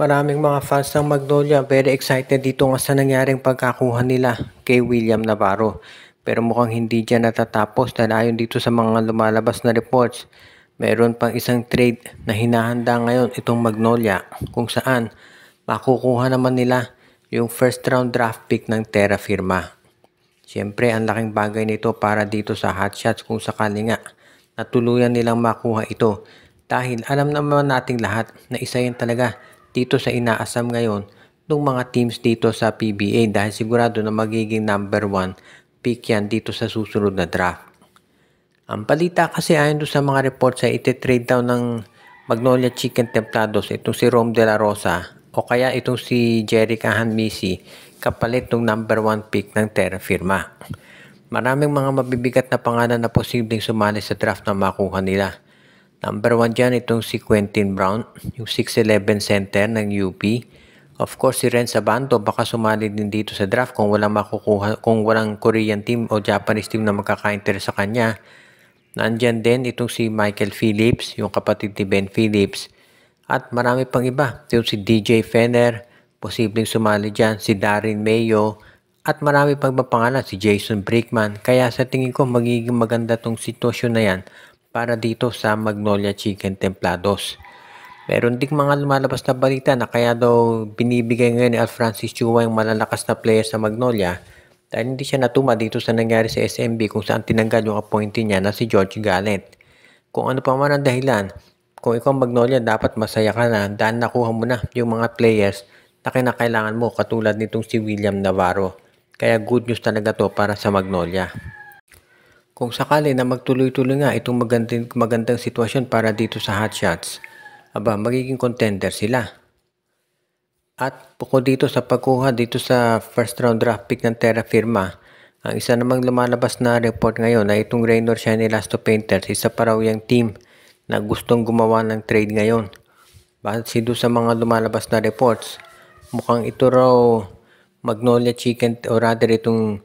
Maraming mga fans ng Magnolia very excited dito nga sa nangyaring pagkakuha nila kay William Navarro. Pero mukhang hindi dyan natatapos dahil ayon dito sa mga lumalabas na reports, meron pang isang trade na hinahanda ngayon itong Magnolia kung saan makukuha naman nila yung first round draft pick ng Terra Firma. Siyempre, ang laking bagay nito para dito sa Hotshots kung sakali nga na tuluyan nilang makuha ito. Dahil alam naman nating lahat na isa yan talaga dito sa inaasam ngayon ng mga teams dito sa PBA dahil sigurado na magiging number 1 pick yan dito sa susunod na draft. Ang balita kasi ayon sa mga reports ay ititrade daw ng Magnolia Chicken Templados itong si Rom De La Rosa o kaya itong si Jerick Misi kapalit ng number 1 pick ng Terra Firma. Maraming mga mabibigat na pangalan na posibleng sumali sa draft na makuha nila. Number 1 dyan itong si Quentin Brown, yung 6'11 center ng UP. Of course si Ren Sabando baka sumali din dito sa draft kung walang Korean team o Japanese team na magkaka-interest sa kanya. Nandyan din itong si Michael Phillips, yung kapatid ni Ben Phillips. At marami pang iba. Yung si DJ Fenner, posibleng sumali dyan. Si Darren Mayo. At marami pang ibang pangalan. Si Jason Brickman. Kaya sa tingin ko magiging maganda tong sitwasyon na yan para dito sa Magnolia Chicken Templados. Meron ding mga lumalabas na balita na kaya daw binibigay ngayon ni Alfrancis Chua yung malalakas na player sa Magnolia dahil hindi siya natuma dito sa nangyari sa SMB kung saan tinanggal yung appointee niya na si George Gallant. Kung ano pa man ang dahilan, kung ikaw Magnolia dapat masaya ka na dahil nakuha mo na yung mga players na kinakailangan mo katulad nitong si William Navarro. Kaya good news talaga to para sa Magnolia. Kung sakali na magtuloy-tuloy nga itong magandang sitwasyon para dito sa Hotshots, magiging contender sila. At bukod dito sa pagkuha dito sa first round draft pick ng Terra Firma, ang isa namang lumalabas na report ngayon na itong Raynor Shine Elasto Painters, isa pa raw yung team na gustong gumawa ng trade ngayon. Base doon sa mga lumalabas na reports, mukhang ito raw Magnolia Chicken o rather itong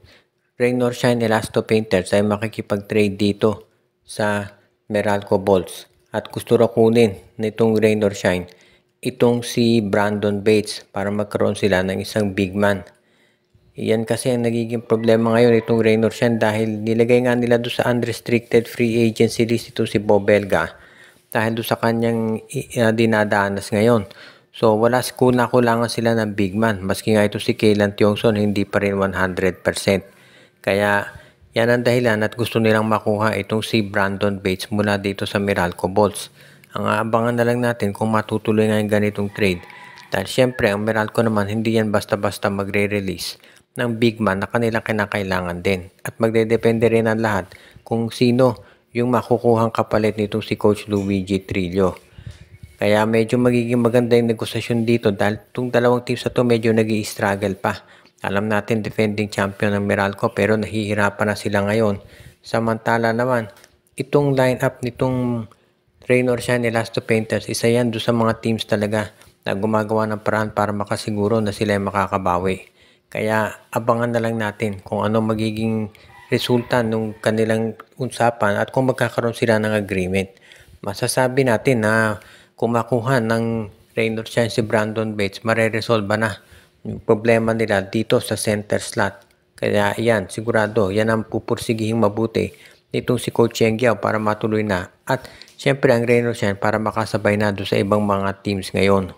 Raynor Shine Elasto Painters ay makikipag-trade dito sa Meralco Bolts at gusto raw kunin nitong Raynor Shine itong si Brandon Bates para magkaroon sila ng isang big man. Iyan kasi ang nagiging problema ngayon itong Raynor Shine dahil nilagay nga nila doon sa unrestricted free agency list itong si Bob Belga dahil doon sa kanyang dinadanas ngayon. So wala kulangan sila ng big man maski nga ito si Kaylan Tiongson hindi pa rin 100%. Kaya yan ang dahilan at gusto nilang makuha itong si Brandon Bates mula dito sa Meralco Bolts. Ang aabangan na lang natin kung matutuloy nga yung ganitong trade. Dahil syempre ang Meralco naman hindi yan basta-basta magre-release ng big man na kanilang kinakailangan din. At magdedepende rin ang lahat kung sino yung makukuhang kapalit nitong si Coach Luigi Trillo. Kaya medyo magiging maganda yung negosasyon dito dahil itong dalawang teams na to medyo nag-i-struggle pa. Alam natin defending champion ng Meralco pero nahihirapan na sila ngayon. Samantala naman, itong lineup nitong Raynor Shine Elasto Painters, isa yan doon sa mga teams talaga na gumagawa ng paraan para makasiguro na sila ay makakabawi. Kaya abangan na lang natin kung ano magiging resulta ng kanilang usapan at kung magkakaroon sila ng agreement. Masasabi natin na kung makuha ng Raynor Shine si Brandon Bates, mareresolve na yung problema nila dito sa center slot. Kaya yan, sigurado, yan ang pupursigihing mabuti nitong si Coach Cheng Giao para matuloy na. At syempre ang Raynor Shine para makasabay na doon sa ibang mga teams ngayon.